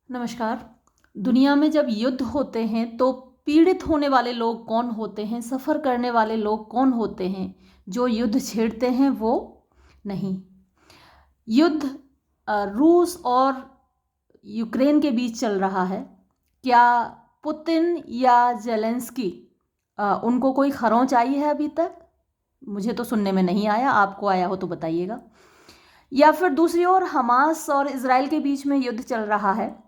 नमस्कार। दुनिया में जब युद्ध होते हैं तो पीड़ित होने वाले लोग कौन होते हैं, सफ़र करने वाले लोग कौन होते हैं? जो युद्ध छेड़ते हैं वो नहीं। युद्ध रूस और यूक्रेन के बीच चल रहा है। क्या पुतिन या ज़ेलेंस्की उनको कोई खरोंच आई है अभी तक? मुझे तो सुनने में नहीं आया, आपको आया हो तो बताइएगा। या फिर दूसरी ओर हमास और इज़राइल के बीच में युद्ध चल रहा है।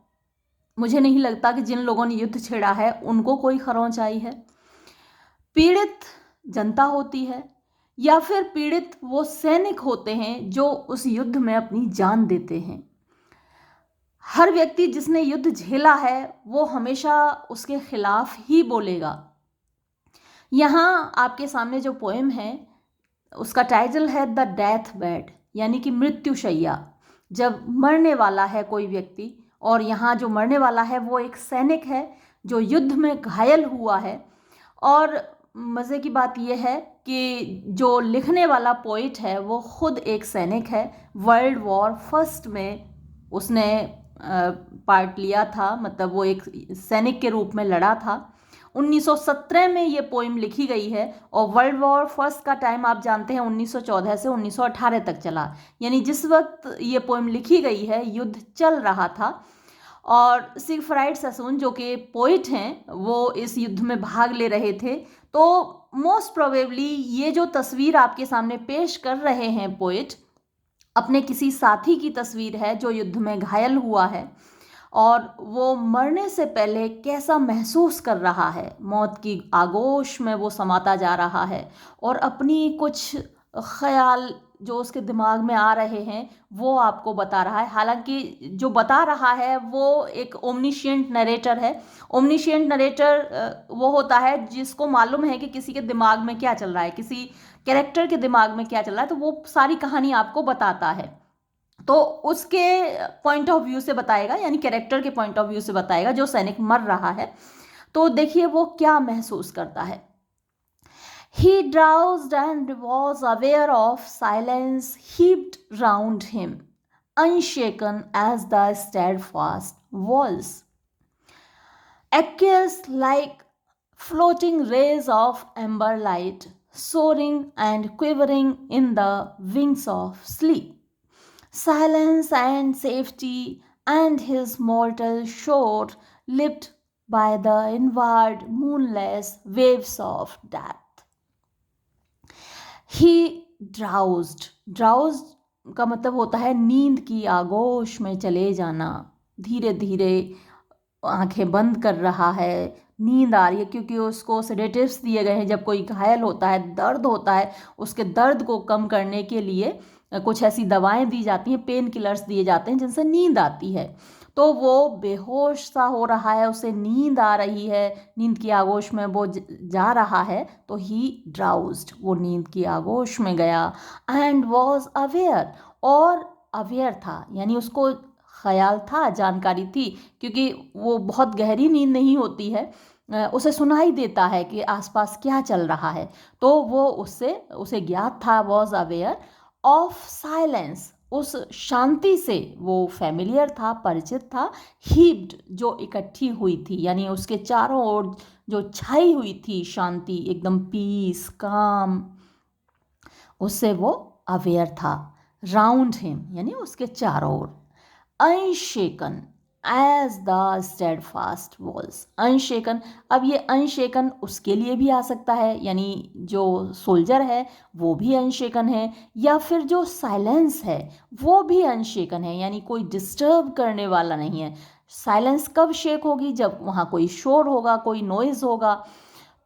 मुझे नहीं लगता कि जिन लोगों ने युद्ध छेड़ा है उनको कोई खरोंच आई है। पीड़ित जनता होती है या फिर पीड़ित वो सैनिक होते हैं जो उस युद्ध में अपनी जान देते हैं। हर व्यक्ति जिसने युद्ध झेला है वो हमेशा उसके खिलाफ ही बोलेगा। यहाँ आपके सामने जो पोएम है उसका टाइटल है द डेथ बेड, यानी कि मृत्युशैया। जब मरने वाला है कोई व्यक्ति, और यहाँ जो मरने वाला है वो एक सैनिक है जो युद्ध में घायल हुआ है। और मज़े की बात यह है कि जो लिखने वाला पोइट है वो खुद एक सैनिक है। वर्ल्ड वॉर फर्स्ट में उसने पार्ट लिया था, मतलब वो एक सैनिक के रूप में लड़ा था। 1917 में ये पोइम लिखी गई है और वर्ल्ड वॉर फर्स्ट का टाइम आप जानते हैं 1914 से 1918 तक चला। यानी जिस वक्त ये पोइम लिखी गई है युद्ध चल रहा था। और सिगफ्राइड ससून जो कि पोइट हैं वो इस युद्ध में भाग ले रहे थे। तो मोस्ट प्रोबेबली ये जो तस्वीर आपके सामने पेश कर रहे हैं पोइट, अपने किसी साथी की तस्वीर है जो युद्ध में घायल हुआ है और वो मरने से पहले कैसा महसूस कर रहा है। मौत की आगोश में वो समाता जा रहा है और अपनी कुछ ख्याल जो उसके दिमाग में आ रहे हैं वो आपको बता रहा है। हालांकि जो बता रहा है वो एक ओमनिशिएंट नरेटर है। ओमनिशिएंट नरेटर वो होता है जिसको मालूम है कि किसी के दिमाग में क्या चल रहा है, किसी कैरेक्टर के दिमाग में क्या चल रहा है, तो वो सारी कहानी आपको बताता है। तो उसके पॉइंट ऑफ व्यू से बताएगा, यानी कैरेक्टर के पॉइंट ऑफ व्यू से बताएगा जो सैनिक मर रहा है। तो देखिए वो क्या महसूस करता है। He drowsed and was aware of silence heaped round him, unshaken as the steadfast walls, aqueous like floating rays of amber light, soaring and quivering in the wings of sleep. Silence and safety and his mortal shore lit by the inward moonless waves of death. He ड्राउज्ड का मतलब होता है नींद की आगोश में चले जाना। धीरे धीरे आंखें बंद कर रहा है, नींद आ रही है क्योंकि उसको सेडेटिव्स दिए गए हैं। जब कोई घायल होता है, दर्द होता है, उसके दर्द को कम करने के लिए कुछ ऐसी दवाएं दी जाती हैं, पेन किलर्स दिए जाते हैं जिनसे नींद आती है। तो वो बेहोश सा हो रहा है, उसे नींद आ रही है, नींद की आगोश में वो जा रहा है। तो ही ड्राउज्ड, वो नींद की आगोश में गया। एंड वॉज अवेयर, और अवेयर था, यानी उसको ख्याल था, जानकारी थी, क्योंकि वो बहुत गहरी नींद नहीं होती है। उसे सुनाई देता है कि आसपास क्या चल रहा है। तो वो उसे ज्ञात था, वॉज अवेयर ऑफ साइलेंस, उस शांति से वो फैमिलियर था, परिचित था। हीप्ड, जो इकट्ठी हुई थी, यानी उसके चारों ओर जो छाई हुई थी शांति, एकदम पीस, काम, उससे वो अवेयर था। राउंड हिम, यानी उसके चारों ओर। Unshaken as the steadfast walls, unshaken. अब ये अनशेकन उसके लिए भी आ सकता है, यानी जो सोल्जर है वो भी अनशेकन है, या फिर जो साइलेंस है वो भी अनशेकन है, यानी कोई डिस्टर्ब करने वाला नहीं है। साइलेंस कब शेक होगी? जब वहाँ कोई शोर होगा, कोई नॉइज़ होगा,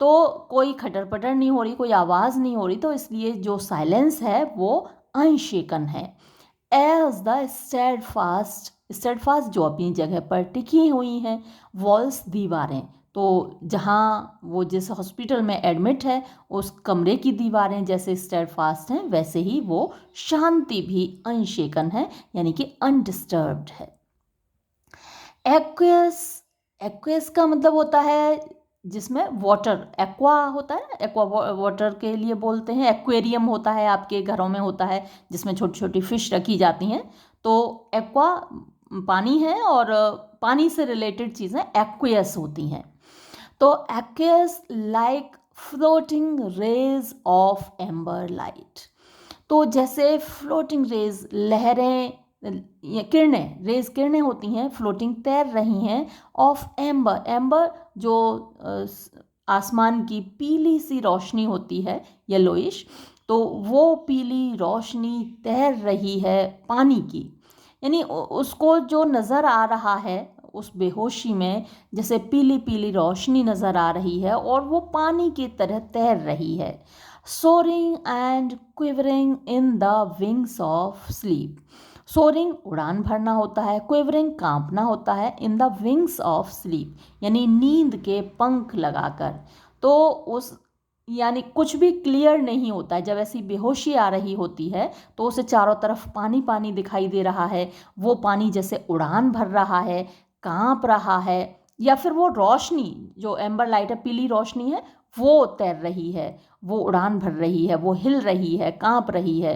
तो कोई खटर पटर नहीं हो रही, कोई आवाज़ नहीं हो रही, तो इसलिए जो साइलेंस है वो अनशेकन है। एज द स्टेडफास्ट जो अपनी जगह पर टिकी हुई हैं, वॉल्स, दीवारें। तो जहाँ वो जिस हॉस्पिटल में एडमिट है उस कमरे की दीवारें जैसे स्टेडफास्ट हैं, वैसे ही वो शांति भी अनशेकन है, यानी कि अनडिस्टर्ब्ड है। एक्वेस, एक्वेस का मतलब होता है जिसमें वाटर, एक्वा होता है, एक्वा वाटर के लिए बोलते हैं। एक्वेरियम होता है, आपके घरों में होता है जिसमें छोटी छोटी फिश रखी जाती हैं। तो एक्वा पानी है और पानी से रिलेटेड चीज़ें एक्वियस होती हैं। तो aqueous like floating rays of amber light. तो जैसे फ्लोटिंग रेज, लहरें, ये किरणें, रेज किरणें होती हैं, फ्लोटिंग तैर रही हैं, ऑफ एम्बर। एम्बर जो आसमान की पीली सी रोशनी होती है, येलोइश, तो वो पीली रोशनी तैर रही है पानी की। यानी उसको जो नज़र आ रहा है उस बेहोशी में, जैसे पीली पीली रोशनी नज़र आ रही है और वो पानी की तरह तैर रही है। Soaring and quivering in the wings of sleep. Soaring उड़ान भरना होता है, क्विवरिंग कांपना होता है, in the wings of sleep यानी नींद के पंख लगाकर। तो उस यानी कुछ भी क्लियर नहीं होता है। जब ऐसी बेहोशी आ रही होती है तो उसे चारों तरफ पानी पानी दिखाई दे रहा है। वो पानी जैसे उड़ान भर रहा है, कांप रहा है, या फिर वो रोशनी जो एम्बर लाइट है, पीली रोशनी है, वो तैर रही है, वो उड़ान भर रही है, वो हिल रही है, कांप रही है।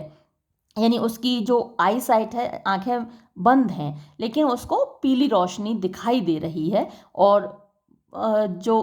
यानी उसकी जो आई साइट है, आंखें बंद हैं, लेकिन उसको पीली रोशनी दिखाई दे रही है। और जो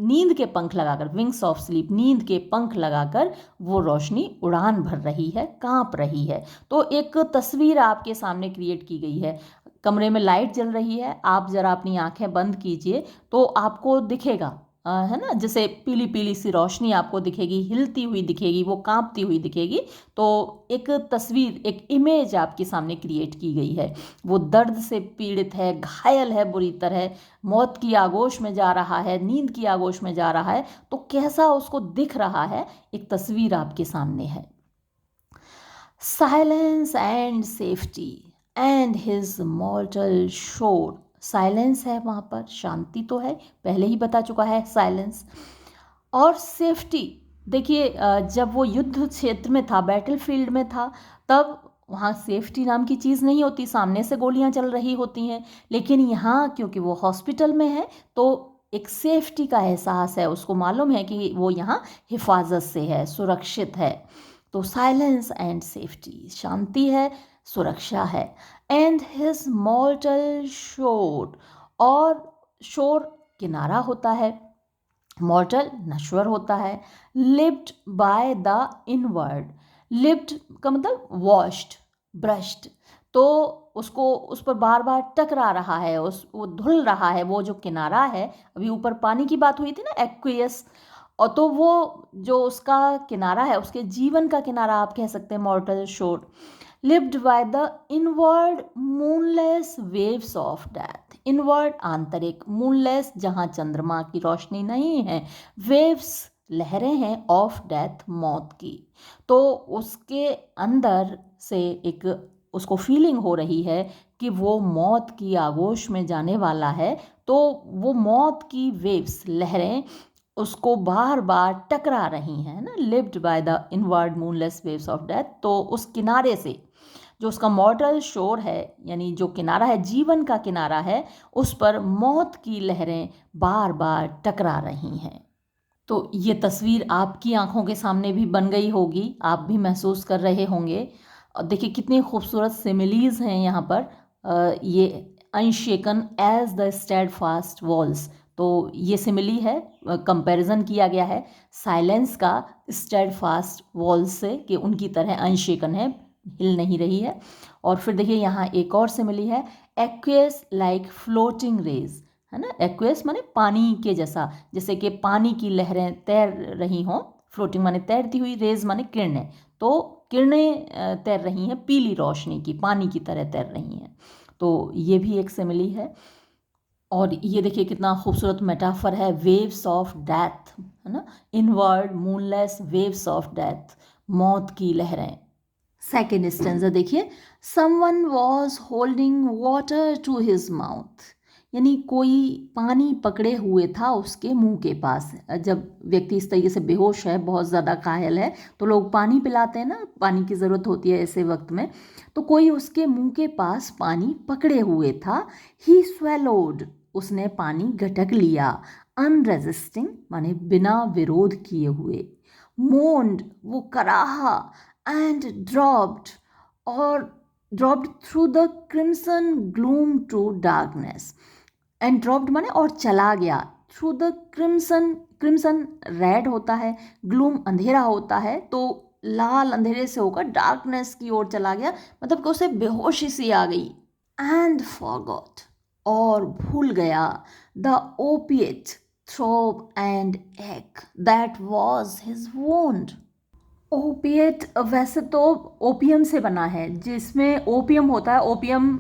नींद के पंख लगाकर, विंग्स ऑफ स्लीप, नींद के पंख लगाकर वो रोशनी उड़ान भर रही है, कांप रही है। तो एक तस्वीर आपके सामने क्रिएट की गई है। कमरे में लाइट जल रही है, आप ज़रा अपनी आंखें बंद कीजिए तो आपको दिखेगा, है ना, जैसे पीली पीली सी रोशनी आपको दिखेगी, हिलती हुई दिखेगी, वो कांपती हुई दिखेगी। तो एक तस्वीर, एक इमेज आपके सामने क्रिएट की गई है। वो दर्द से पीड़ित है, घायल है बुरी तरह, मौत की आगोश में जा रहा है, नींद की आगोश में जा रहा है, तो कैसा उसको दिख रहा है, एक तस्वीर आपके सामने है। Silence and safety and his मॉर्टल शोर। साइलेंस है वहाँ पर, शांति तो है, पहले ही बता चुका है साइलेंस। और सेफ्टी, देखिए जब वो युद्ध क्षेत्र में था, बैटलफील्ड में था, तब वहाँ सेफ्टी नाम की चीज़ नहीं होती, सामने से गोलियाँ चल रही होती हैं। लेकिन यहाँ क्योंकि वो हॉस्पिटल में है तो एक सेफ्टी का एहसास है, उसको मालूम है कि वो यहाँ हिफाजत से है, सुरक्षित है। तो साइलेंस एंड सेफ्टी, शांति है, सुरक्षा है। एंड हिज मॉर्टल शोर, और शोर किनारा होता है, मॉर्टल नश्वर होता है। Lipped by the inward, lipped का मतलब वॉश्ड, ब्रश्ड, तो उसको उस पर बार बार टकरा रहा है, उस वो धुल रहा है, वो जो किनारा है, अभी ऊपर पानी की बात हुई थी ना, एक्वियस, और तो वो जो उसका किनारा है, उसके जीवन का किनारा आप कह सकते हैं मॉर्टल शोर। Lived by the inward moonless waves of death. Inward आंतरिक, मूनलेस जहाँ चंद्रमा की रोशनी नहीं है, वेव्स लहरें हैं, ऑफ डेथ मौत की। तो उसके अंदर से एक उसको फीलिंग हो रही है कि वो मौत की आगोश में जाने वाला है। तो वो मौत की वेव्स, लहरें उसको बार बार टकरा रही हैं ना, lived by the inward moonless waves of death. तो उस किनारे से जो उसका मॉर्टल शोर है, यानी जो किनारा है, जीवन का किनारा है, उस पर मौत की लहरें बार बार टकरा रही हैं। तो ये तस्वीर आपकी आंखों के सामने भी बन गई होगी, आप भी महसूस कर रहे होंगे। और देखिए कितनी खूबसूरत सिमिलीज हैं यहाँ पर। ये unshaken as the steadfast walls, तो ये सिमिली है, कंपैरिजन किया गया है साइलेंस का स्टेडफास्ट वॉल्स से, कि उनकी तरह अनशेकन है, हिल नहीं रही है। और फिर देखिए यहाँ एक और सिमिली है, एक्वियस लाइक फ्लोटिंग रेज, है ना, एक्वियस माने पानी के जैसा, जैसे कि पानी की लहरें तैर रही हों, फ्लोटिंग माने तैरती हुई, रेज माने किरणें, तो किरणें तैर रही हैं पीली रोशनी की, पानी की तरह तैर रही हैं। तो ये भी एक सिमिली है। और ये देखिए कितना खूबसूरत मेटाफर है, वेव्स ऑफ डेथ, है ना, inward moonless waves of death, मौत की लहरें। सेकेंड स्टेंजा देखिए, someone was holding water to his mouth, यानी कोई पानी पकड़े हुए था उसके मुंह के पास। जब व्यक्ति इस तरीके से बेहोश है, बहुत ज़्यादा घायल है, तो लोग पानी पिलाते हैं ना, पानी की ज़रूरत होती है ऐसे वक्त में। तो कोई उसके मुंह के पास पानी पकड़े हुए था। ही स्वेलोड, उसने पानी गटक लिया। अनरेजिस्टिंग माने बिना विरोध किए हुए। मोन्ड, वो कराहा। एंड ड्रॉप्ड, और dropped through the crimson gloom to darkness, and dropped माने और चला गया, through the crimson, crimson red होता है, ग्लूम अंधेरा होता है, तो लाल अंधेरे से होकर डार्कनेस की ओर चला गया, मतलब कि उसे बेहोशी सी आ गई। एंड फॉरगॉट, और भूल गया, द ओपिएट थ्रोब एंड एक that was his wound. Opiate वैसे तो ओपियम से बना है, जिसमें ओपियम होता है। ओपियम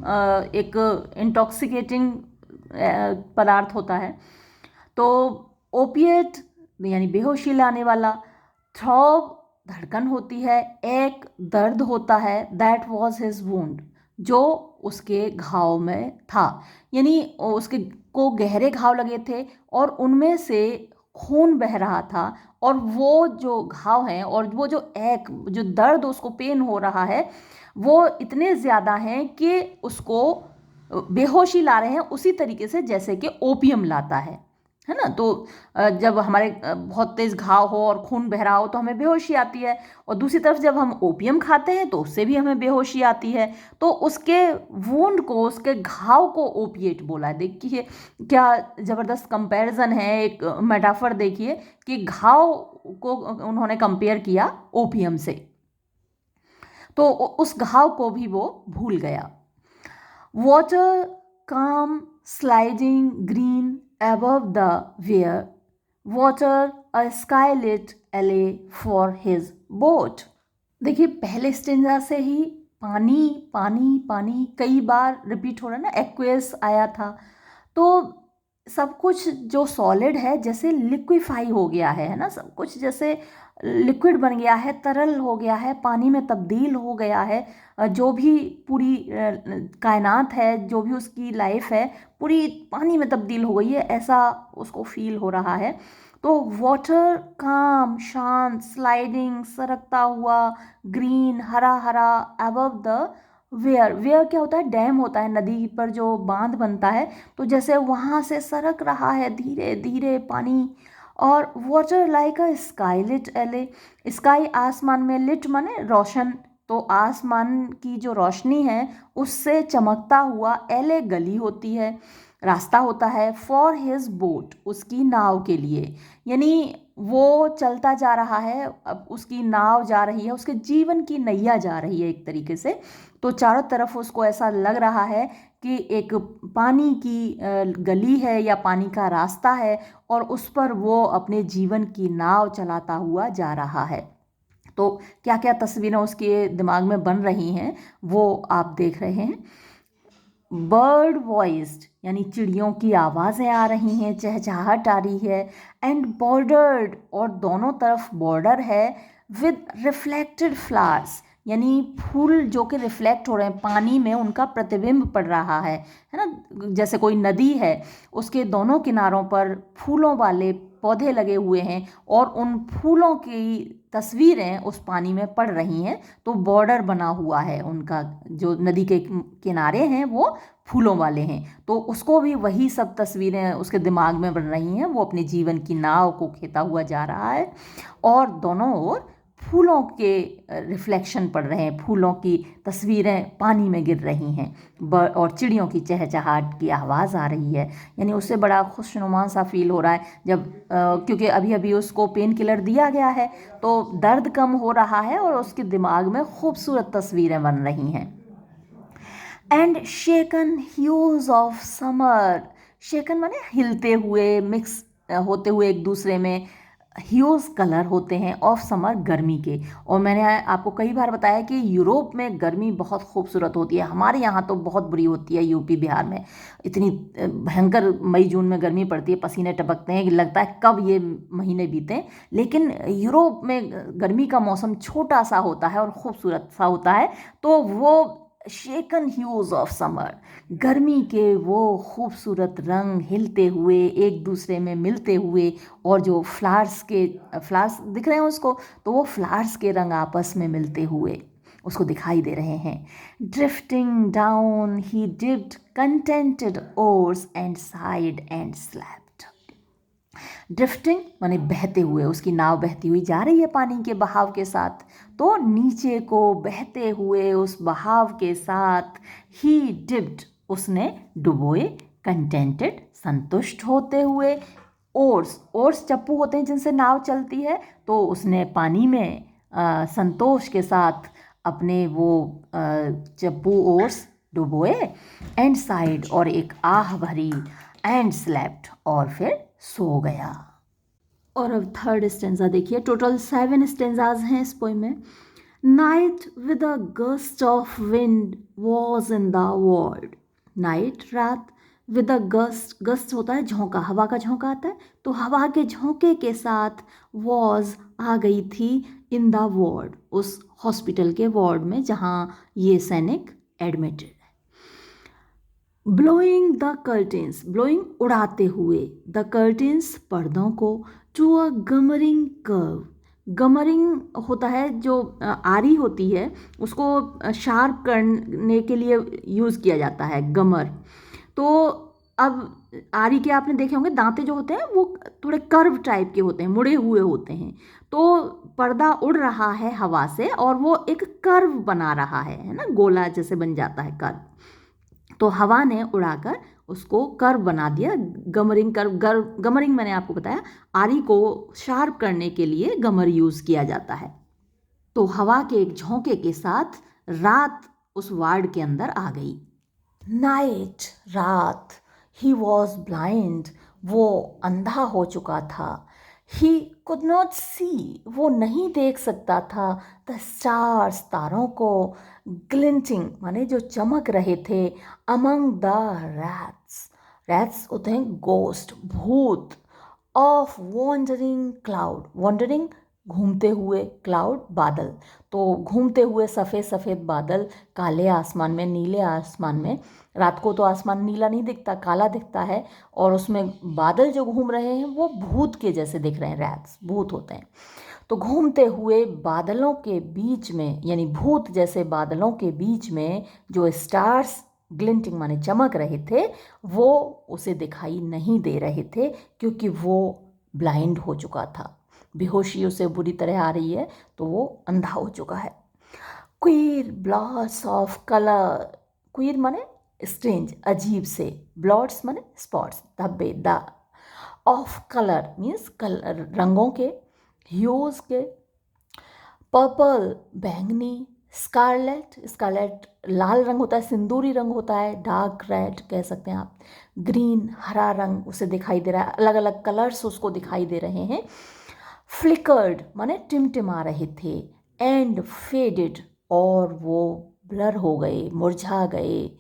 एक इंटॉक्सिकेटिंग पदार्थ होता है। तो ओपिएट यानी बेहोशी लाने वाला, थ्रॉब धड़कन होती है, एक दर्द होता है, दैट वॉज हिज वुंड जो उसके घाव में था, यानी उसके को गहरे घाव लगे थे और उनमें से खून बह रहा था, और वो जो घाव हैं और वो जो एक जो दर्द उसको पेन हो रहा है वो इतने ज़्यादा हैं कि उसको बेहोशी ला रहे हैं, उसी तरीके से जैसे कि ओपियम लाता है ना। तो जब हमारे बहुत तेज़ घाव हो और खून बह रहा हो तो हमें बेहोशी आती है, और दूसरी तरफ जब हम ओपियम खाते हैं तो उससे भी हमें बेहोशी आती है। तो उसके वुंड को, उसके घाव को ओपिएट बोला है। देखिए क्या ज़बरदस्त कंपैरिजन है, एक मेटाफर देखिए कि घाव को उन्होंने कंपेयर किया ओपियम से, तो उस घाव को भी वो भूल गया। Water calm sliding green above the weir. Water a skylit alley for his boat. देखिए पहले स्टेंजा से ही पानी पानी पानी कई बार रिपीट हो रहा है ना, एक्वेस आया था, तो सब कुछ जो सॉलिड है जैसे लिक्विफाई हो गया है ना, सब कुछ जैसे लिक्विड बन गया है, तरल हो गया है, पानी में तब्दील हो गया है। जो भी पूरी कायनात है, जो भी उसकी लाइफ है, पूरी पानी में तब्दील हो गई है, ऐसा उसको फील हो रहा है। तो वाटर काम शांत, स्लाइडिंग सरकता हुआ, ग्रीन हरा हरा, अबव द वेयर, वेयर क्या होता है, डैम होता है, नदी पर जो बांध बनता है, तो जैसे वहाँ से सरक रहा है धीरे धीरे पानी। और water like a sky lit alley, sky आसमान में, लिट माने रोशन, तो आसमान की जो रोशनी है उससे चमकता हुआ, एले गली होती है, रास्ता होता है, फॉर हिज बोट उसकी नाव के लिए, यानी वो चलता जा रहा है, अब उसकी नाव जा रही है, उसके जीवन की नैया जा रही है एक तरीके से। तो चारों तरफ उसको ऐसा लग रहा है कि एक पानी की गली है या पानी का रास्ता है, और उस पर वो अपने जीवन की नाव चलाता हुआ जा रहा है। तो क्या क्या तस्वीरें उसके दिमाग में बन रही हैं वो आप देख रहे हैं। बर्ड वॉइस्ड यानी चिड़ियों की आवाज़ें आ रही हैं, चहचहाहट आ रही है, एंड बॉर्डर्ड और दोनों तरफ बॉर्डर है, विद रिफ्लेक्टेड फ्लावर्स यानी फूल जो कि रिफ्लेक्ट हो रहे हैं, पानी में उनका प्रतिबिंब पड़ रहा है ना। जैसे कोई नदी है, उसके दोनों किनारों पर फूलों वाले पौधे लगे हुए हैं और उन फूलों की तस्वीरें उस पानी में पड़ रही हैं, तो बॉर्डर बना हुआ है उनका, जो नदी के किनारे हैं वो फूलों वाले हैं, तो उसको भी वही सब तस्वीरें उसके दिमाग में बन रही हैं। वो अपने जीवन की नाव को खेता हुआ जा रहा है और दोनों ओर फूलों के रिफ्लेक्शन पड़ रहे हैं, फूलों की तस्वीरें पानी में गिर रही हैं, और चिड़ियों की चहचहाट की आवाज़ आ रही है, यानी उससे बड़ा खुशनुमा सा फील हो रहा है जब क्योंकि अभी अभी उसको पेन किलर दिया गया है, तो दर्द कम हो रहा है और उसके दिमाग में खूबसूरत तस्वीरें बन रही हैं। And shaken hues of summer, shaken माने हिलते हुए, मिक्स होते हुए एक दूसरे में, ह्यूज कलर होते हैं, ऑफ समर गर्मी के। और मैंने आपको कई बार बताया कि यूरोप में गर्मी बहुत खूबसूरत होती है, हमारे यहाँ तो बहुत बुरी होती है, यूपी बिहार में इतनी भयंकर मई जून में गर्मी पड़ती है, पसीने टपकते हैं कि लगता है कब ये महीने बीतें। लेकिन यूरोप में गर्मी का मौसम छोटा सा होता है और ख़ूबसूरत सा होता है, तो वो शेकन ह्यूज ऑफ समर, गर्मी के वो खूबसूरत रंग हिलते हुए एक दूसरे में मिलते हुए, और जो फ्लावर्स दिख रहे हैं उसको, तो वो फ्लावर्स के रंग आपस में मिलते हुए उसको दिखाई दे रहे हैं। Drifting down he dipped contented ores and side and slapped, drifting माने बहते हुए, उसकी नाव बहती हुई जा रही है पानी के बहाव के साथ, तो नीचे को बहते हुए उस बहाव के साथ ही डिप्ड, उसने डुबोए, कंटेंटेड संतुष्ट होते हुए, ओर्स, ओर्स चप्पू होते हैं जिनसे नाव चलती है, तो उसने पानी में संतोष के साथ अपने वो चप्पू ओर्स डुबोए, एंड साइड, और एक आह भरी, एंड स्लेप्ट, और फिर सो गया। और अब थर्ड स्टेंजा देखिए, टोटल 7 स्टेंजाज हैं इस पोइम में। Night with a gust of wind was in the world. Night, रात, विद अ गस्ट, गस्ट होता है झोंका, हवा का झोंका आता है, तो हवा के झोंके के साथ वॉज आ गई थी इन द वार्ड, उस हॉस्पिटल के वार्ड में जहाँ ये सैनिक एडमिटेड है। ब्लोइंग द कर्टेंस, ब्लोइंग उड़ाते हुए, द कर्टेंस पर्दों को, टू अ गमरिंग कर्व, गमरिंग होता है जो आरी होती है उसको शार्प करने के लिए यूज़ किया जाता है, गमर। तो अब आरी के आपने देखे होंगे दांते जो होते हैं वो थोड़े कर्व टाइप के होते हैं, मुड़े हुए होते हैं, तो पर्दा उड़ रहा है हवा से और वो एक कर्व बना रहा है ना, गोला जैसे बन जाता है कर्व, तो हवा ने उड़ाकर उसको कर्व बना दिया, गमरिंग कर्व। गमरिंग मैंने आपको बताया, आरी को शार्प करने के लिए गमर यूज़ किया जाता है। तो हवा के एक झोंके के साथ रात उस वार्ड के अंदर आ गई। नाइट, रात, ही वॉज ब्लाइंड, वो अंधा हो चुका था। ही कुड नॉट सी, वो नहीं देख सकता था, द स्टार्स, तारों को, ग्लिंटिंग माने जो चमक रहे थे, अमंग द रैट्स, रैट्स होते हैं गोस्ट, भूत, ऑफ वॉन्डरिंग क्लाउड, वॉन्डरिंग घूमते हुए, क्लाउड बादल, तो घूमते हुए सफ़ेद सफ़ेद बादल काले आसमान में, नीले आसमान में, रात को तो आसमान नीला नहीं दिखता, काला दिखता है, और उसमें बादल जो घूम रहे हैं वो भूत के जैसे दिख रहे हैं, रैट्स भूत होते हैं। तो घूमते हुए बादलों के बीच में, यानी भूत जैसे बादलों के बीच में जो स्टार्स ग्लिंटिंग माने चमक रहे थे, वो उसे दिखाई नहीं दे रहे थे क्योंकि वो ब्लाइंड हो चुका था, बेहोशी उसे बुरी तरह आ रही है, तो वो अंधा हो चुका है। Queer blots of colour, queer माने स्ट्रेंज, अजीब से, ब्लॉट्स माने स्पॉट्स, धब्बे, दाग, ऑफ कलर मीन्स कलर, रंगों के, ह्यूज के, पर्पल बैंगनी, स्कारलेट, स्कारलेट लाल रंग होता है, सिंदूरी रंग होता है, डार्क रेड कह सकते हैं आप, ग्रीन हरा रंग उसे दिखाई दे रहा है, अलग अलग कलर्स उसको दिखाई दे रहे हैं। फ्लिकर्ड माने टिमटिमा रहे थे, एंड फेडेड, और वो ब्लर हो गए, मुरझा गए,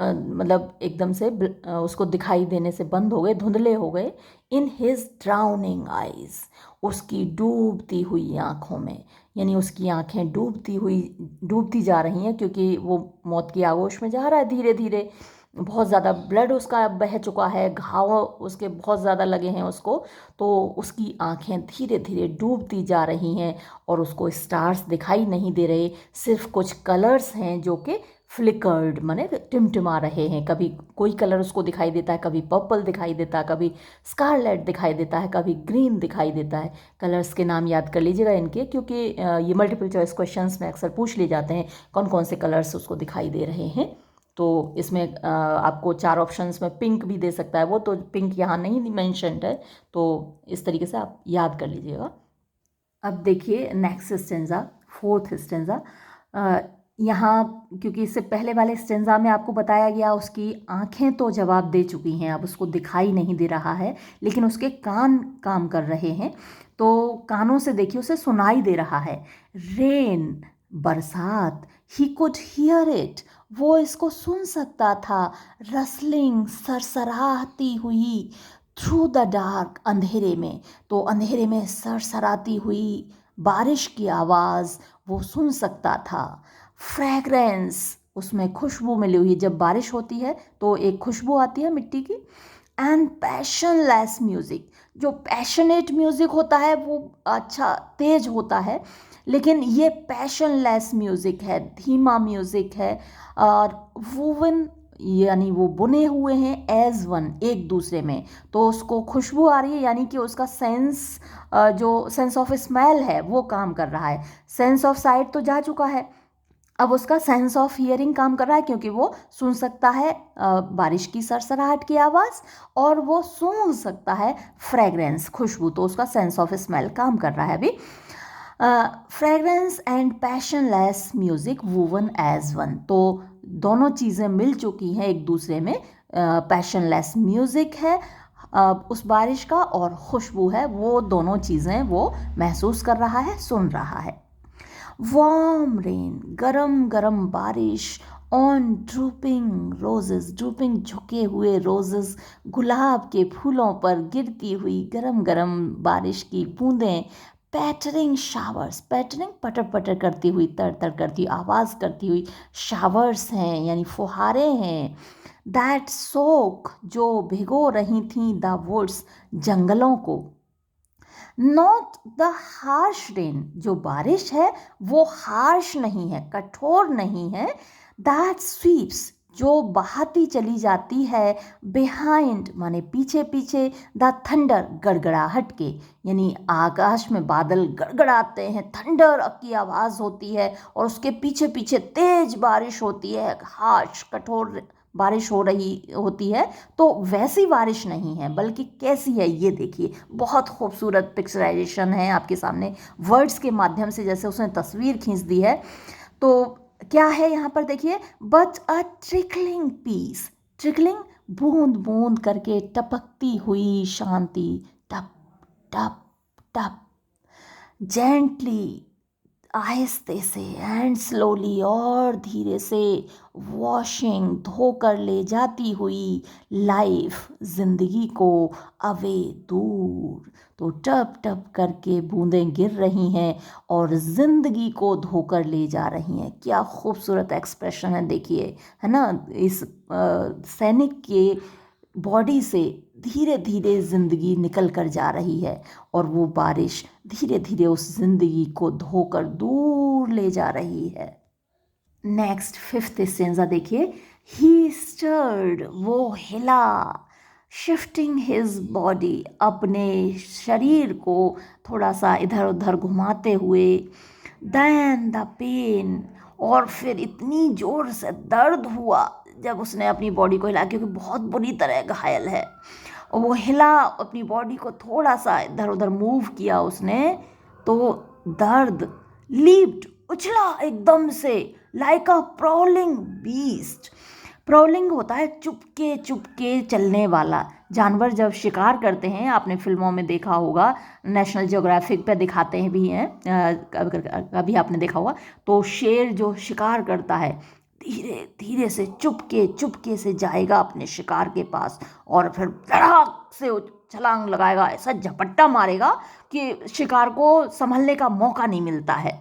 मतलब एकदम से उसको दिखाई देने से बंद हो गए, धुंधले हो गए। इन हिज ड्राउनिंग आइज, उसकी डूबती हुई आँखों में, यानी उसकी आँखें डूबती जा रही हैं क्योंकि वो मौत की आगोश में जा रहा है धीरे धीरे, बहुत ज़्यादा ब्लड उसका बह चुका है, घाव उसके बहुत ज़्यादा लगे हैं उसको, तो उसकी आँखें धीरे धीरे डूबती जा रही हैं और उसको स्टार्स दिखाई नहीं दे रहे, सिर्फ कुछ कलर्स हैं जो कि फ्लिकर्ड माने टिमटिमा रहे हैं, कभी कोई कलर उसको दिखाई देता है, कभी पर्पल दिखाई देता है, कभी स्कारलेट दिखाई देता है, कभी ग्रीन दिखाई देता है। कलर्स के नाम याद कर लीजिएगा इनके, क्योंकि ये मल्टीपल चॉइस क्वेश्चंस में अक्सर पूछ लिए जाते हैं कौन कौन से कलर्स उसको दिखाई दे रहे हैं। तो इसमें आपको 4 ऑप्शंस में पिंक भी दे सकता है, वो तो पिंक यहाँ नहीं मेंशन्ड है, तो इस तरीके से आप याद कर लीजिएगा। अब देखिए नेक्स्ट स्टेंजा, फोर्थ स्टेंजा। यहाँ क्योंकि इससे पहले वाले स्टेंजा में आपको बताया गया उसकी आंखें तो जवाब दे चुकी हैं, अब उसको दिखाई नहीं दे रहा है, लेकिन उसके कान काम कर रहे हैं, तो कानों से देखिए उसे सुनाई दे रहा है। रेन, बरसात, ही कुड हियर इट, वो इसको सुन सकता था। रसलिंग, सरसराती हुई, थ्रू द डार्क, अंधेरे में, तो अंधेरे में सरसराती हुई बारिश की आवाज़ वो सुन सकता था। फ्रैग्रेंस, उसमें खुशबू मिली हुई, जब बारिश होती है तो एक खुशबू आती है मिट्टी की। एंड पैशनलेस म्यूज़िक, जो पैशनेट म्यूज़िक होता है वो अच्छा तेज होता है, लेकिन ये पैशनलेस म्यूज़िक है, धीमा म्यूज़िक है, और वूवन यानी वो बुने हुए हैं एज वन, एक दूसरे में, तो उसको खुशबू आ रही है, यानी कि उसका जो सेंस ऑफ स्मेल है वो काम कर रहा है। सेंस ऑफ साइट तो जा चुका है, अब उसका सेंस ऑफ हियरिंग काम कर रहा है, क्योंकि वो सुन सकता है बारिश की सरसराहट की आवाज़, और वो सूंघ सकता है फ्रेग्रेंस, खुशबू, तो उसका सेंस ऑफ स्मेल काम कर रहा है अभी। Fragrance and passionless music woven as one, तो दोनों चीज़ें मिल चुकी हैं एक दूसरे में। पैशनलेस म्यूजिक है उस बारिश का, और खुशबू है, वो दोनों चीज़ें वो महसूस कर रहा है, सुन रहा है। वार्म रेन, गरम गरम बारिश, ऑन ड्रूपिंग रोजेस, ड्रूपिंग झुके हुए रोजेस, गुलाब के फूलों पर गिरती हुई गरम गरम बारिश की बूंदें, पैटरिंग शावर्स, पैटरिंग पटर पटर करती हुई, तर तर करती आवाज़ करती हुई शावर्स हैं, यानी फुहारे हैं। दैट सोक, जो भिगो रही थी द वुड्स, जंगलों को। नॉट द हार्श रेन, जो बारिश है वो हार्श नहीं है, कठोर नहीं है। दैट स्वीप्स, जो बहाती चली जाती है, बिहाइंड माने पीछे पीछे, द थंडर, गड़गड़ाहट के, यानी आकाश में बादल गड़गड़ाते हैं, थंडर की आवाज़ होती है, और उसके पीछे पीछे तेज बारिश होती है, हार्श कठोर बारिश हो रही होती है। तो वैसी बारिश नहीं है, बल्कि कैसी है ये देखिए, बहुत खूबसूरत पिक्चराइजेशन है आपके सामने वर्ड्स के माध्यम से, जैसे उसने तस्वीर खींच दी है। तो क्या है यहाँ पर देखिए, but a trickling peace, trickling बूंद बूंद करके टपकती हुई शांति, टप टप टप, जेंटली, आहिस्ते से, एंड स्लोली, और धीरे से, वॉशिंग, धोकर ले जाती हुई, लाइफ, जिंदगी को, अवे, दूर, तो टप टप करके बूंदें गिर रही हैं और जिंदगी को धोकर ले जा रही हैं। क्या खूबसूरत एक्सप्रेशन है देखिए, है ना, इस सैनिक के बॉडी से धीरे धीरे ज़िंदगी निकल कर जा रही है, और वो बारिश धीरे धीरे उस ज़िंदगी को धोकर दूर ले जा रही है। नेक्स्ट 5th स्टेंजा देखिए, ही स्टर्ड, वो हिला, शिफ्टिंग हिज बॉडी, अपने शरीर को थोड़ा सा इधर उधर घुमाते हुए, देन द पेन, और फिर इतनी ज़ोर से दर्द हुआ जब उसने अपनी बॉडी को हिला, क्योंकि बहुत बुरी तरह घायल है, और वो हिला, अपनी बॉडी को थोड़ा सा इधर उधर मूव किया उसने, तो दर्द, लीप्ड, उछला एकदम से, लाइक अ प्रोलिंग बीस्ट। प्रोलिंग होता है चुपके चुपके चलने वाला। जानवर जब शिकार करते हैं, आपने फिल्मों में देखा होगा, नेशनल ज्योग्राफिक पे दिखाते हैं भी हैं, कभी आपने देखा होगा, तो शेर जो शिकार करता है धीरे धीरे से चुपके चुपके से जाएगा अपने शिकार के पास, और फिर धड़ाक से छलांग लगाएगा, ऐसा झपट्टा मारेगा कि शिकार को संभलने का मौका नहीं मिलता है।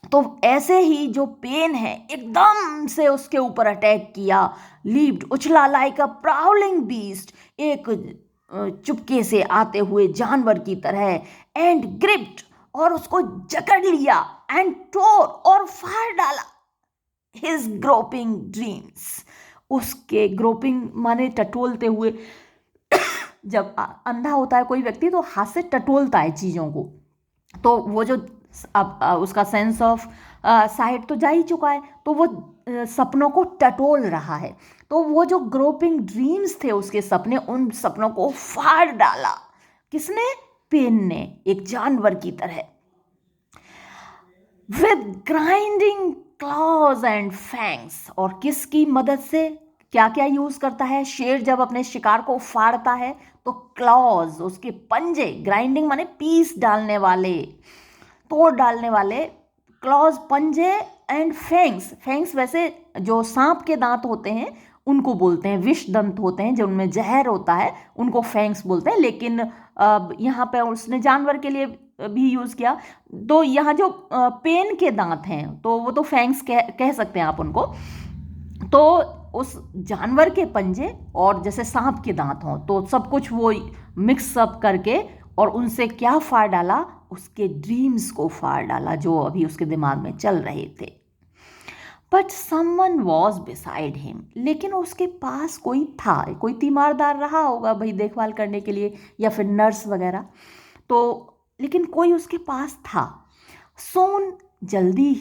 तो ऐसे ही जो पेन है एकदम से उसके ऊपर अटैक किया, लीप्ड, उछला, लाइक अ प्राउलिंग बीस्ट, एक चुपके से आते हुए जानवर की तरह, एंड ग्रिप्ड, और उसको जकड़ लिया, एंड टोर, और फाड़ डाला, हिज ग्रोपिंग ड्रीम्स, उसके ग्रोपिंग माने टटोलते हुए, जब अंधा होता है कोई व्यक्ति तो हाथ से टटोलता है चीज़ों को, तो वो जो अब उसका सेंस ऑफ साइट तो जा ही चुका है, तो वो सपनों को टटोल रहा है, तो वो जो ग्रोपिंग ड्रीम्स थे उसके सपने, उन सपनों को फाड़ डाला, किसने, पेन ने, एक जानवर की तरह। With grinding clause and fangs, और किसकी मदद से, क्या क्या यूज करता है शेर जब अपने शिकार को फाड़ता है, तो क्लॉज, उसके पंजे, ग्राइंडिंग माने पीस डालने वाले, तोड़ डालने वाले, क्लॉज पंजे, एंड फैंग्स, फैंग्स वैसे जो सांप के दांत होते हैं उनको बोलते हैं, विष दंत होते हैं जिनमें जहर होता है, उनको फैंग्स बोलते हैं, लेकिन यहाँ पे उसने जानवर के लिए भी यूज़ किया। तो यहाँ जो पेन के दांत हैं तो वो तो फैंग्स कह सकते हैं आप उनको, तो उस जानवर के पंजे और जैसे सांप के दांत हों, तो सब कुछ वो मिक्स अप करके, और उनसे क्या फाड़ डाला, उसके ड्रीम्स को फाड़ डाला जो अभी उसके दिमाग में चल रहे थे। But someone was beside him, लेकिन उसके पास कोई था, कोई तीमारदार रहा होगा भाई देखभाल करने के लिए, या फिर नर्स वगैरह, तो लेकिन कोई उसके पास था। सोन जल्दी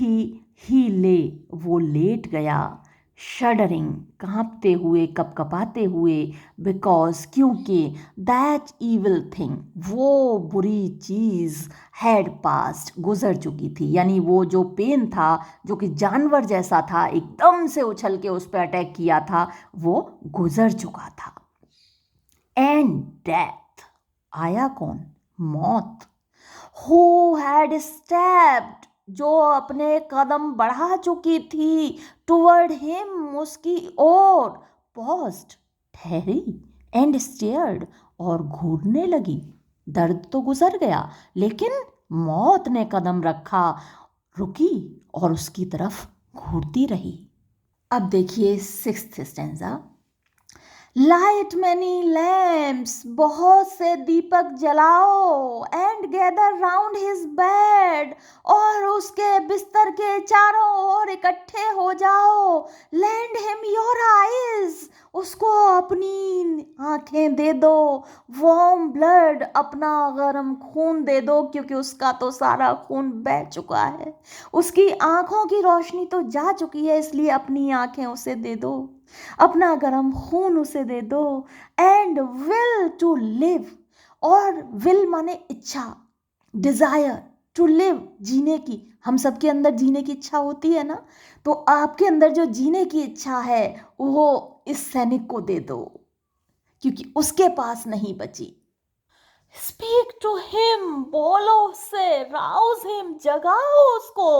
ही ले वो लेट गया, शडरिंग कांपते हुए, कपकपाते हुए, बिकॉज क्योंकि दैट इविल थिंग, वो बुरी चीज़ हैड पास्ट गुजर चुकी थी, यानी वो जो पेन था, जो कि जानवर जैसा था, एकदम से उछल के उस पर अटैक किया था, वो गुजर चुका था। एंड डेथ, आया कौन? मौत। हु हैड स्टेप्ड, जो अपने कदम बढ़ा चुकी थी, टुवर्ड हिम, उसकी ओर, पॉज्ड, ठहरी, एंड स्टेयर्ड, और घूरने लगी। दर्द तो गुजर गया, लेकिन मौत ने कदम रखा, रुकी और उसकी तरफ घूरती रही। अब देखिए 6th stanza. Light many lamps, बहुत से दीपक जलाओ, and gather round his bed, और उसके बिस्तर के चारों ओर इकट्ठे हो जाओ। लैंड हिम योर आईज, उसको अपनी आंखें दे दो। वार्म ब्लड, अपना गर्म खून दे दो, क्योंकि उसका तो सारा खून बह चुका है, उसकी आंखों की रोशनी तो जा चुकी है, इसलिए अपनी आंखें उसे दे दो, अपना गर्म खून उसे दे दो। एंड विल टू लिव, और विल माने इच्छा, डिजायर, टू लिव, जीने की। हम सबके अंदर जीने की इच्छा होती है ना, तो आपके अंदर जो जीने की इच्छा है वो इस सैनिक को दे दो, क्योंकि उसके पास नहीं बची। स्पीक टू हिम, बोलो उससे, राउज हिम, जगाओ उसको।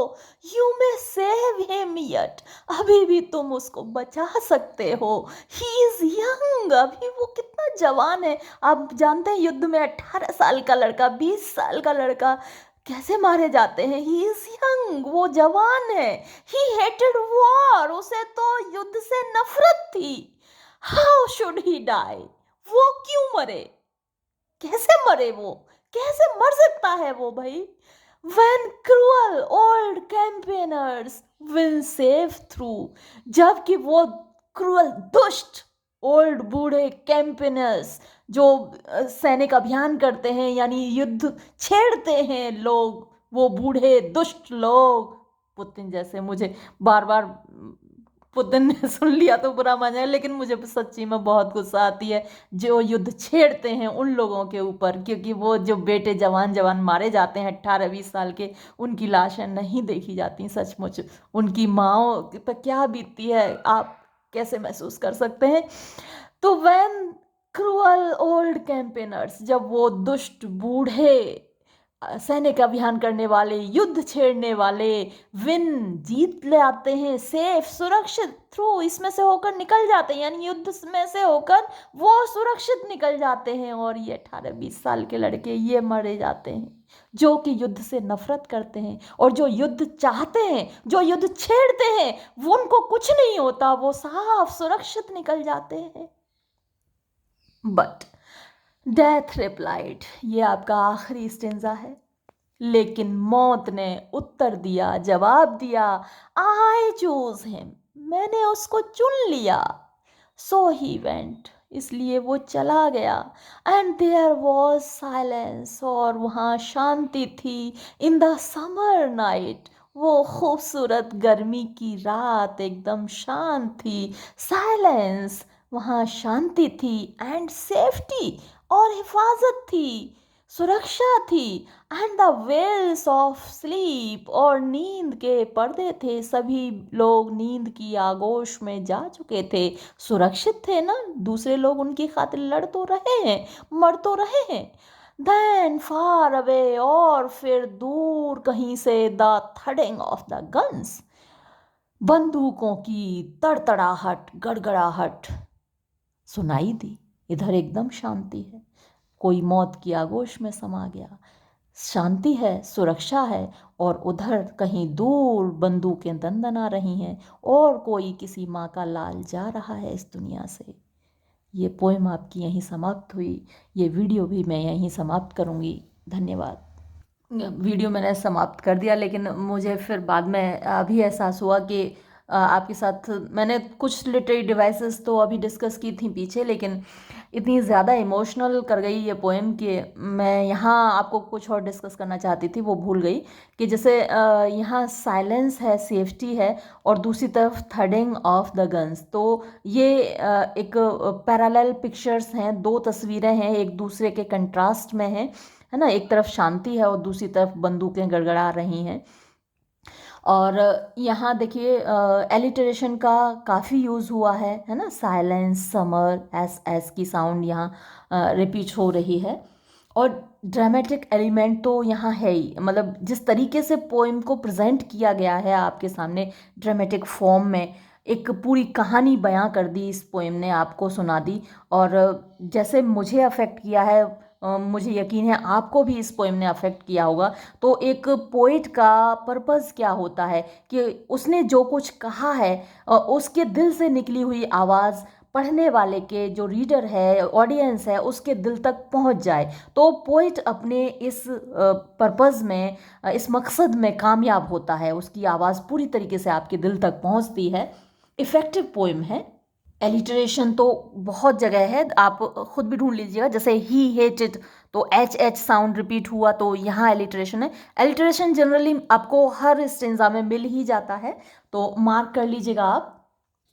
You may save him yet, अभी भी तुम उसको बचा सकते हो। ही इज यंग, अभी वो कितना जवान है। आप जानते हैं युद्ध में 18 साल का लड़का, 20 साल का लड़का कैसे मारे जाते हैं। ही इज यंग, वो जवान है। ही हेटेड वॉर, उसे तो युद्ध से नफरत थी। हाउ शुड ही डाई, वो क्यों मरे, कैसे मरे वो, कैसे मर सकता है वो भाई। When cruel old campaigners will save through, जबकि वो क्रूअल दुष्ट ओल्ड बूढ़े कैंपेनर्स, जो सैनिक अभियान करते हैं, यानी युद्ध छेड़ते हैं लोग, वो बूढ़े दुष्ट लोग, पुतिन जैसे, मुझे बार बार पुतिन ने सुन लिया तो बुरा मान जाए, लेकिन मुझे सच्ची में बहुत गुस्सा आती है जो युद्ध छेड़ते हैं उन लोगों के ऊपर, क्योंकि वो जो बेटे जवान जवान मारे जाते हैं 18-20 साल के, उनकी लाशें नहीं देखी जाती। सचमुच उनकी माँओं पर क्या बीतती है, आप कैसे महसूस कर सकते हैं। तो वैन क्रूअल ओल्ड कैंपेनर्स, जब वो दुष्ट बूढ़े सैनिक अभियान करने वाले, युद्ध छेड़ने वाले, विन जीत ले आते हैं, सेफ सुरक्षित, थ्रू इसमें से होकर निकल जाते हैं, यानी युद्ध में से होकर वो सुरक्षित निकल जाते हैं, और ये 18-20 साल के लड़के ये मरे जाते हैं जो कि युद्ध से नफरत करते हैं, और जो युद्ध चाहते हैं, जो युद्ध छेड़ते हैं, वो उनको कुछ नहीं होता, वो साफ सुरक्षित निकल जाते हैं। बट डेथ रिप्लाइड, ये आपका आखिरी स्टेंजा है, लेकिन मौत ने उत्तर दिया, जवाब दिया, आई चूज हिम, मैंने उसको चुन लिया। सो ही वेंट, इसलिए वो चला गया। एंड देयर वॉज साइलेंस, और वहाँ शांति थी। इन द समर नाइट, वो खूबसूरत गर्मी की रात एकदम शांत थी। साइलेंस, वहाँ शांति थी। एंड सेफ्टी, और हिफाजत थी, सुरक्षा थी। And the wells of sleep, और नींद के पर्दे थे, सभी लोग नींद की आगोश में जा चुके थे, सुरक्षिथ थे ना, दूसरे लोग उनकी खातिर लड़ तो रहे हैं, मर तो रहे हैं। देन फार अवे, और फिर दूर कहीं से, द थडिंग ऑफ द गन्स, बंदूकों की तड़तड़ाहट, गड़गड़ाहट सुनाई दी। इधर एकदम शांति है, कोई मौत की आगोश में समा गया, शांति है, सुरक्षा है, और उधर कहीं दूर बंदूकें दंदना रही हैं, और कोई किसी माँ का लाल जा रहा है इस दुनिया से। ये पोएम आपकी यहीं समाप्त हुई, ये वीडियो भी मैं यहीं समाप्त करूँगी। धन्यवाद। वीडियो मैंने समाप्त कर दिया, लेकिन मुझे फिर बाद में अभी एहसास हुआ कि आपके साथ मैंने कुछ लिटरेरी डिवाइसेस तो अभी डिस्कस की थी पीछे, लेकिन इतनी ज़्यादा इमोशनल कर गई ये पोएम कि मैं यहाँ आपको कुछ और डिस्कस करना चाहती थी, वो भूल गई। कि जैसे यहाँ साइलेंस है, सेफ्टी है, और दूसरी तरफ थर्डिंग ऑफ द गन्स। तो ये एक पैरेलल पिक्चर्स हैं, दो तस्वीरें हैं, एक दूसरे के कंट्रास्ट में हैं, है ना। एक तरफ शांति है और दूसरी तरफ बंदूकें गड़गड़ा रही हैं। और यहाँ देखिए एलिटरेशन का काफ़ी यूज़ हुआ है ना। साइलेंस, समर, एस एस की साउंड यहाँ रिपीट हो रही है। और ड्रामेटिक एलिमेंट तो यहाँ है ही, मतलब जिस तरीके से पोएम को प्रेजेंट किया गया है आपके सामने ड्रामेटिक फॉर्म में, एक पूरी कहानी बयां कर दी इस पोएम ने, आपको सुना दी। और जैसे मुझे अफेक्ट किया है, मुझे यकीन है आपको भी इस पोएम ने अफेक्ट किया होगा। तो एक पोइट का पर्पस क्या होता है कि उसने जो कुछ कहा है उसके दिल से निकली हुई आवाज़ पढ़ने वाले के, जो रीडर है, ऑडियंस है, उसके दिल तक पहुंच जाए। तो पोइट अपने इस पर्पस में, इस मकसद में कामयाब होता है, उसकी आवाज़ पूरी तरीके से आपके दिल तक पहुंचती है। इफ़ेक्टिव पोएम है। एलिटरेशन तो बहुत जगह है, आप खुद भी ढूंढ लीजिएगा। जैसे ही हेटेड, तो एच एच साउंड रिपीट हुआ, तो यहाँ एलिटरेशन है। एलिटरेशन जनरली आपको हर स्टेंजा में मिल ही जाता है, तो मार्क कर लीजिएगा आप।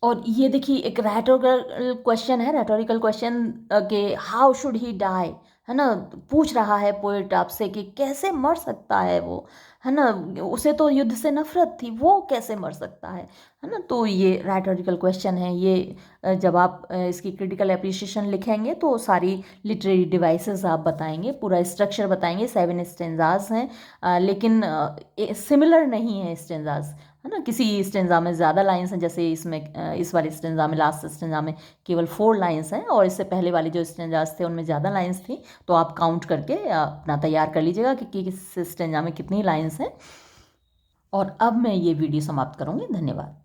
और ये देखिए एक रैटोरिकल क्वेश्चन है, रैटोरिकल क्वेश्चन के हाउ शुड ही डाई, है ना। पूछ रहा है पोएट आपसे कि कैसे मर सकता है वो, है ना। उसे तो युद्ध से नफरत थी, वो कैसे मर सकता है ना। तो ये रैटोरिकल क्वेश्चन है। ये जब आप इसकी क्रिटिकल एप्रिसिएशन लिखेंगे तो सारी लिटरेरी डिवाइसेस आप बताएंगे, पूरा स्ट्रक्चर बताएंगे। 7 स्टेंजाज हैं, लेकिन सिमिलर नहीं है स्टेंजाज, है ना। किसी स्टेंजा में ज़्यादा लाइंस हैं, जैसे इसमें इस वाले स्टेंजा में, लास्ट स्टेंजा में केवल 4 लाइंस हैं, और इससे पहले वाले जो स्टेंजाज थे उनमें ज़्यादा लाइंस थी। तो आप काउंट करके अपना तैयार कर लीजिएगा कि किस स्टेंजा में कितनी लाइंस हैं। और अब मैं ये वीडियो समाप्त करूँगी। धन्यवाद।